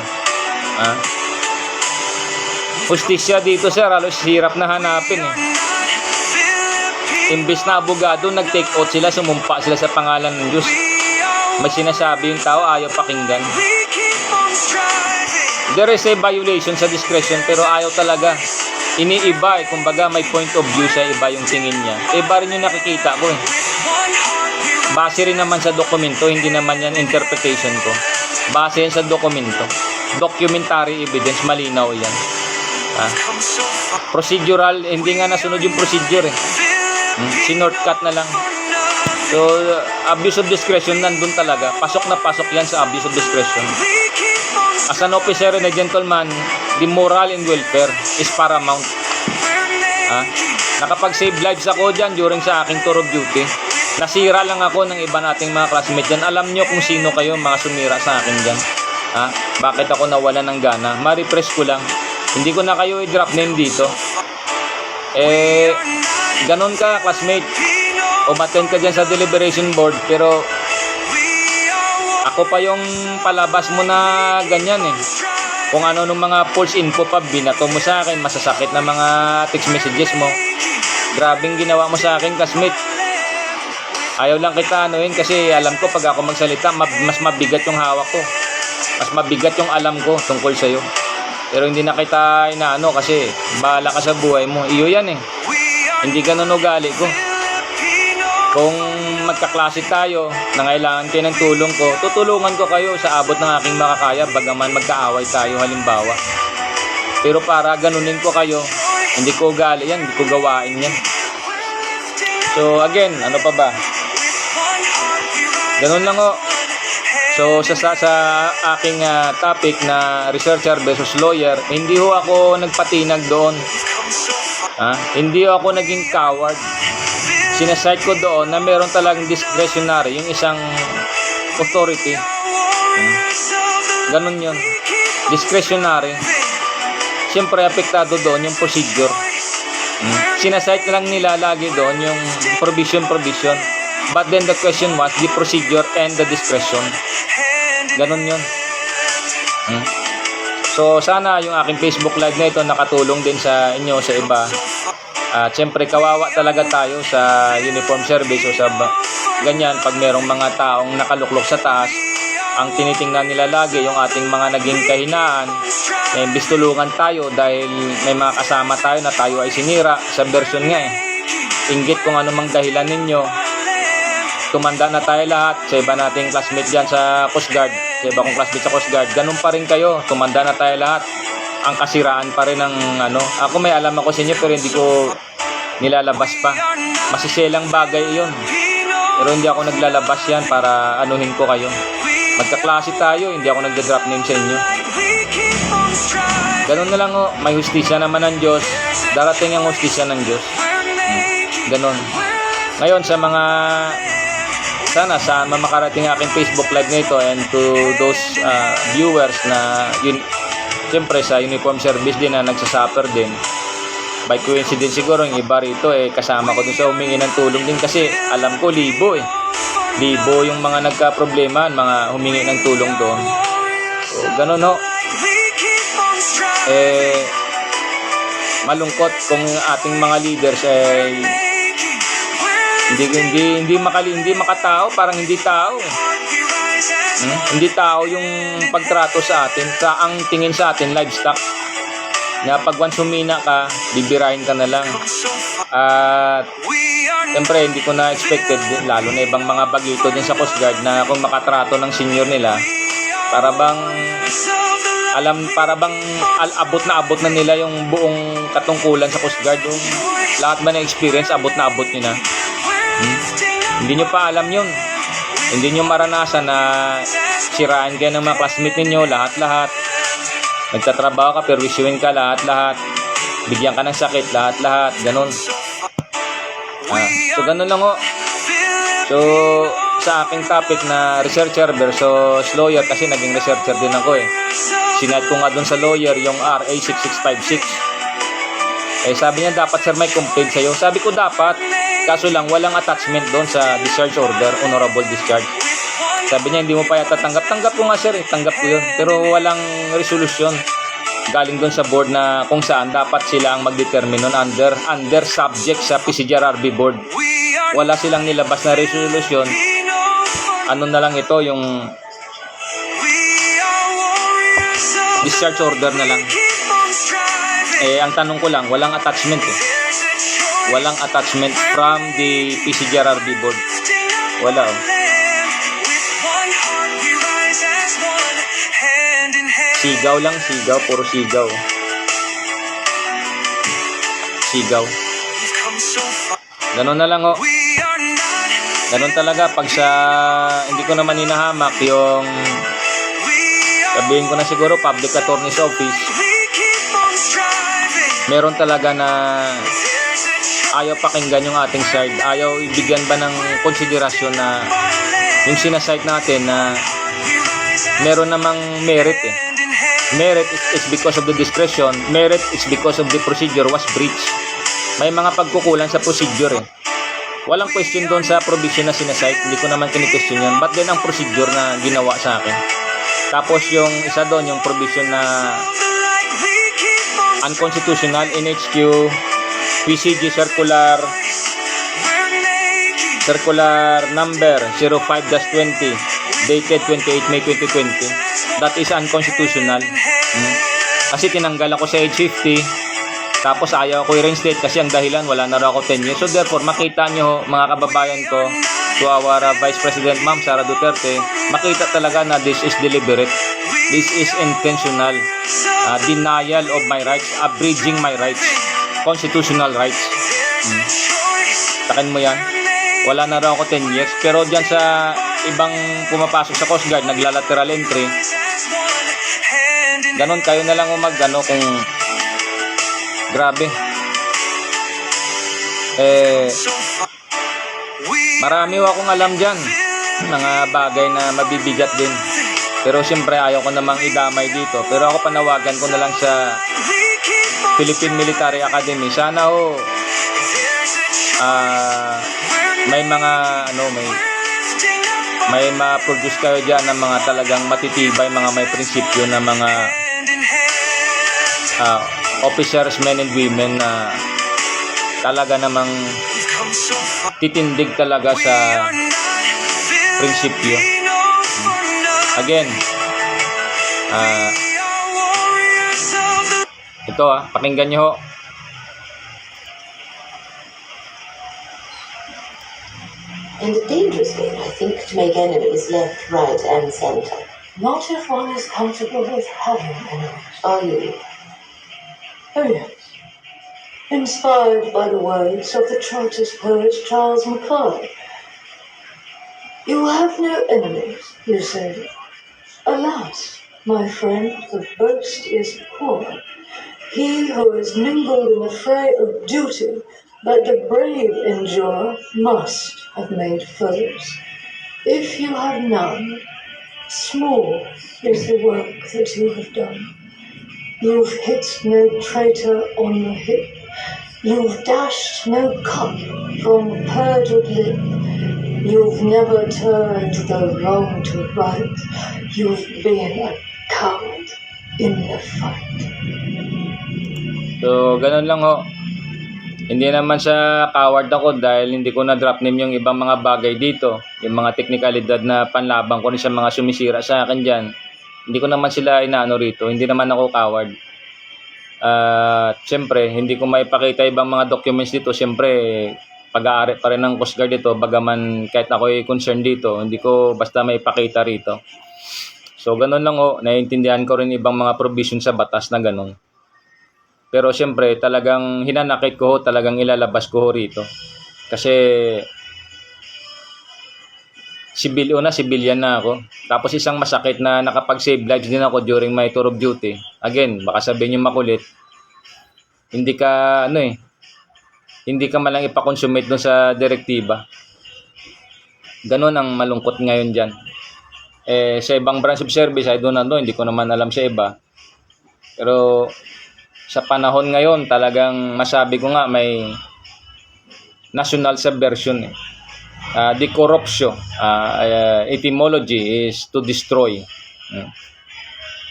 Justisya dito, sir, halos hirap na hanapin Imbis na abogado, nag-take out sila, sumumpa sila sa pangalan ng Diyos. May sinasabi yung tao, ayaw pakinggan. There is a violation sa discretion, pero ayaw talaga. Iniiba kumbaga may point of view sa iba yung tingin niya. Iba rin yung nakikita ko Base rin naman sa dokumento, hindi naman yan interpretation ko. Base yan sa dokumento. Documentary evidence, malinaw yan. Procedural, hindi nga nasunod yung procedure Sinortcut na lang. So, abuse of discretion nandun talaga. Pasok na pasok yan sa abuse of discretion. As an officer and a gentleman, the moral and welfare is paramount. Nakapag-save lives ako dyan during sa aking tour of duty. Nasira lang ako ng iba nating mga classmates dyan. Alam nyo kung sino kayo mga sumira sa akin dyan. Bakit ako nawala ng gana? Ma-refresh ko lang. Hindi ko na kayo i-drop name dito. Ganon ka, classmate. Umattend ka dyan sa deliberation board, pero ako pa yung palabas mo na ganyan Kung ano nung mga false info pa, binato mo sa akin, masasakit na mga text messages mo. Grabing ginawa mo sa akin, classmate. Ayaw lang kita kasi alam ko pag ako magsalita, mas mabigat yung hawak ko. Mas mabigat yung alam ko tungkol sa'yo. Pero hindi na kita kasi bahala ka sa buhay mo. Iyo yan Hindi ganun ugali ko. Kung magkaklase tayo, nangailangan kayo ng tulong ko, tutulungan ko kayo sa abot ng aking makakaya, bagaman magkaaway tayo halimbawa. Pero para ganunin ko kayo, hindi ko ugali yan, hindi ko gawain yan. So again, ano pa ba? Ganun lang So sa aking topic na researcher versus lawyer, hindi ho ako nagpatinag doon. Hindi ho ako naging coward. Sinasite ko doon na meron talagang discretionary yung isang authority. Ganun yun. Discretionary. siyempre apektado doon yung procedure. Sinasite lang nila lagi doon yung provision. But then the question was the procedure and the discretion. Ganun yun. So sana yung aking Facebook Live na ito nakatulong din sa inyo, sa iba. Siyempre kawawa talaga tayo sa uniform service o sa ganyan pag merong mga taong nakaluklok sa taas. Ang tinitingnan nila lagi yung ating mga naging kahinaan na imbis tulungan tayo dahil may mga kasama tayo na tayo ay sinira sa version nga inggit kung ano mang dahilan ninyo. Tumanda na tayo lahat sa iba nating classmate dyan sa Coast Guard, sa iba kong classmate sa Coast Guard, ganun pa rin kayo, tumanda na tayo lahat. Ang kasiraan pa rin ng ako may alam ako sa inyo pero hindi ko nilalabas pa. Masiselang bagay yun. Pero hindi ako naglalabas yan para anuhin ko kayo. Magkaklase tayo, hindi ako nagda-drop name sa inyo. Ganun na lang may hustisya naman ng Diyos. Darating ang hustisya ng Diyos. Ganun. Ngayon sa mga sana makarating aking Facebook Live nito and to those viewers na yun, siyempre sa uniform service din na nagsasuffer din. By coincidence siguro yung iba rito kasama ko dun sa humingi ng tulong din kasi alam ko libo yung mga nagka-problema, mga humingi ng tulong doon. So, ganun malungkot kung ating mga leaders hindi makatao, parang hindi tao. Hindi tao yung pagtrato sa atin. Ang tingin sa atin livestock. Na pag once humina ka, bibirahin ka na lang. At siyempre hindi ko na expected din, lalo na ibang mga bagito din sa Coast Guard na kung makatrato ng senior nila, para bang abot na nila yung buong katungkulan sa Coast Guard. Yung lahat ba na experience, abot nyo na. Hindi nyo pa alam yun. Hindi nyo maranasan na sirain kayo ng mga classmate ninyo, lahat. Nagtatrabaho ka, perwisyuin ka, lahat. Bigyan ka ng sakit, lahat. Ganun. So, ganun lang So, sa aking topic na researcher versus lawyer, kasi naging researcher din ako Sinat ko nga dun sa lawyer yung RA 6656. Sabi niya, dapat sir may complaint sa'yo. Sabi ko dapat. Kaso lang, walang attachment doon sa discharge order, honorable discharge. Sabi niya, hindi mo pa yata tanggap. Tanggap ko nga sir, tanggap ko yun. Pero walang resolution galing doon sa board na kung saan dapat sila ang mag-determine nun under subject sa PCGRRB board. Wala silang nilabas na resolution. Ano na lang ito, yung discharge order na lang. Ang tanong ko lang, walang attachment Walang attachment from the PCGRRB board. Wala Sigaw lang, puro sigaw. Ganun na lang Ganun talaga pag hindi ko naman hinahamak yung sabihin ko na siguro public attorney's office. Meron talaga na ayaw pakinggan yung ating side. Ayaw ibigyan ba ng konsiderasyon na yung sinasite natin na meron namang merit Merit is because of the discretion. Merit is because of the procedure was breached. May mga pagkukulang sa procedure Walang question doon sa provision na sinasite. Hindi ko naman kini-question yun. But then ang procedure na ginawa sa akin. Tapos yung isa doon, yung provision na unconstitutional, NHQ, PCG circular number 05-20 dated 28 May 2020. That is unconstitutional. Kasi tinanggal ako sa age 50. Tapos ayaw ko i-reinstate kasi ang dahilan wala na raw ako 10 years. So therefore, makita nyo mga kababayan ko, to our Vice President Ma'am Sara Duterte, makita talaga na this is deliberate. This is intentional. Denial of my rights, abridging my rights, constitutional rights. Takin mo yan. Wala na raw ako 10 years. Pero dyan sa ibang pumapasok sa Coast Guard, nagla-lateral entry, ganon kayo na lang kung grabe. Marami akong alam dyan. Mga bagay na mabibigat din. Pero siyempre ayaw ko namang idamay dito. Pero ako panawagan ko na lang sa Philippine Military Academy. Sana ho may mga may ma-produce kayo diyan ng mga talagang matitibay, mga may prinsipyo na mga officers, men and women na talaga namang titindig talaga sa prinsipyo. Again, ito pakinggan nyo ho. And a dangerous game, I think, to make enemies left, right, and center. Not if one is comfortable with having enemies, are you? Oh, yes. Inspired by the words of the Chartist poet Charles Mackay. You have no enemies, you say. Alas, my friend, the boast is poor. He who is mingled in the fray of duty, but the brave endure, must have made foes. If you have none, small is the work that you have done. You've hit no traitor on the hip. You've dashed no cup from perjured lip. You've never turned the wrong to right. You've been a coward in the fight. So, ganun lang ho. Hindi naman siya coward ako dahil hindi ko na-drop name yung ibang mga bagay dito. Yung mga teknikalidad na panlaban ko rin sa mga sumisira sa akin dyan. Hindi ko naman sila inaano rito. Hindi naman ako coward. Siyempre, hindi ko maipakita ibang mga documents dito. Siyempre, pag-aari pa rin ng Coast Guard dito. Bagaman kahit ako ay concerned dito, hindi ko basta maipakita rito. So, ganun lang ho. Naiintindihan ko rin ibang mga provision sa batas na ganun. Pero siyempre, talagang hinanakit ko ho, talagang ilalabas ko ho rito. Kasi, civilian na ako. Tapos isang masakit na nakapag-save lives din ako during my tour of duty. Again, baka sabihin nyo makulit. Hindi ka, hindi ka malang ipakonsummate dun sa direktiba. Ganon ang malungkot ngayon dyan. Sa ibang branch of service, I don't know, hindi ko naman alam sa iba. Pero, sa panahon ngayon, talagang masabi ko nga may national subversion. The corruption, etymology is to destroy.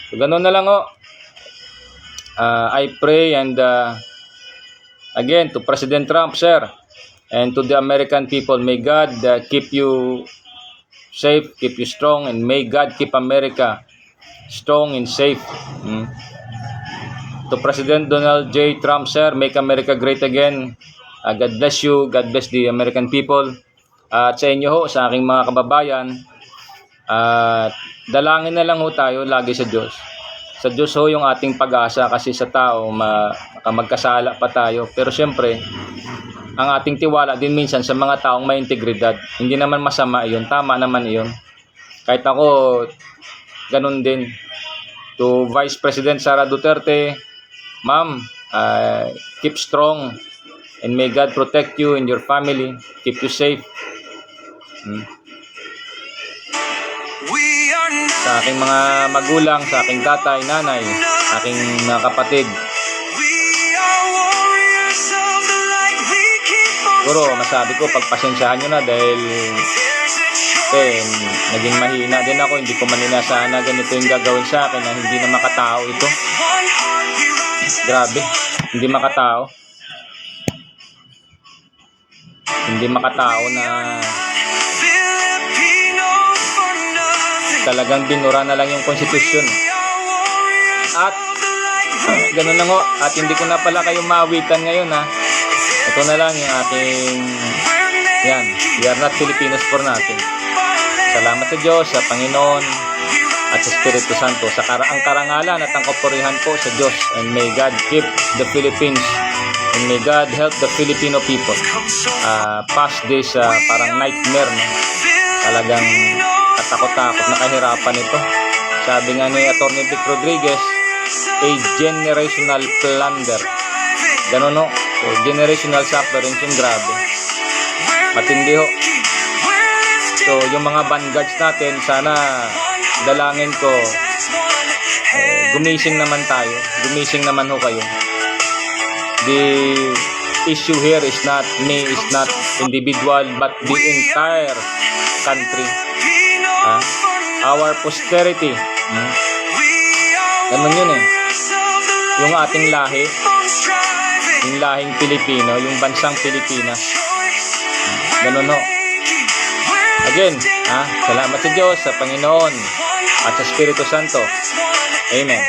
So, ganun na lang ho. I pray and again to President Trump, sir, and to the American people, may God keep you safe, keep you strong, and may God keep America strong and safe. To President Donald J. Trump, sir, make America great again. God bless you. God bless the American people. At sa inyo ho, sa aking mga kababayan, dalangin na lang ho tayo lagi sa Diyos. Sa Diyos ho yung ating pag-asa kasi sa tao, magkasala pa tayo. Pero siyempre, ang ating tiwala din minsan sa mga taong may integridad. Hindi naman masama iyon. Tama naman iyon. Kahit ako, ganun din. To Vice President Sara Duterte, Ma'am, keep strong and may God protect you and your family. Keep you safe. Sa aking mga magulang, sa aking tatay, nanay, aking mga kapatid. Siguro, masabi ko, pagpasensyahan nyo na dahil naging mahina din ako. Hindi ko man inasahan na ganito yung gagawin sa akin na hindi na makatao ito. Grabe, hindi makatao. Hindi makatao na talagang binura na lang yung konstitusyon. At ganun lang ho. At hindi ko na pala kayo maawitan ngayon ha. Ito na lang yung ating We are not Filipinos for nothing. Salamat sa Diyos, sa Panginoon at sa Espiritu Santo, sa ang karangalan at ang kapurihan po sa Diyos. And may God keep the Philippines and may God help the Filipino people past this parang nightmare, no? Talagang katakot-takot na kahirapan ito. Sabi nga ni Atty. Vic Rodriguez, a generational plunder. Ganun no? So, generational suffering yung grabe. Matindi ho. So, yung mga vanguards natin, sana dalangin ko, gumising naman tayo. Gumising naman ho kayo. the issue here is not me, is not individual, but the entire country. Our posterity. Ganun yun eh. Yung ating lahi, yung lahing Pilipino, yung bansang Pilipinas. Ganun ho. Again, salamat sa Diyos, sa Panginoon, at sa Espiritu Santo. Amen.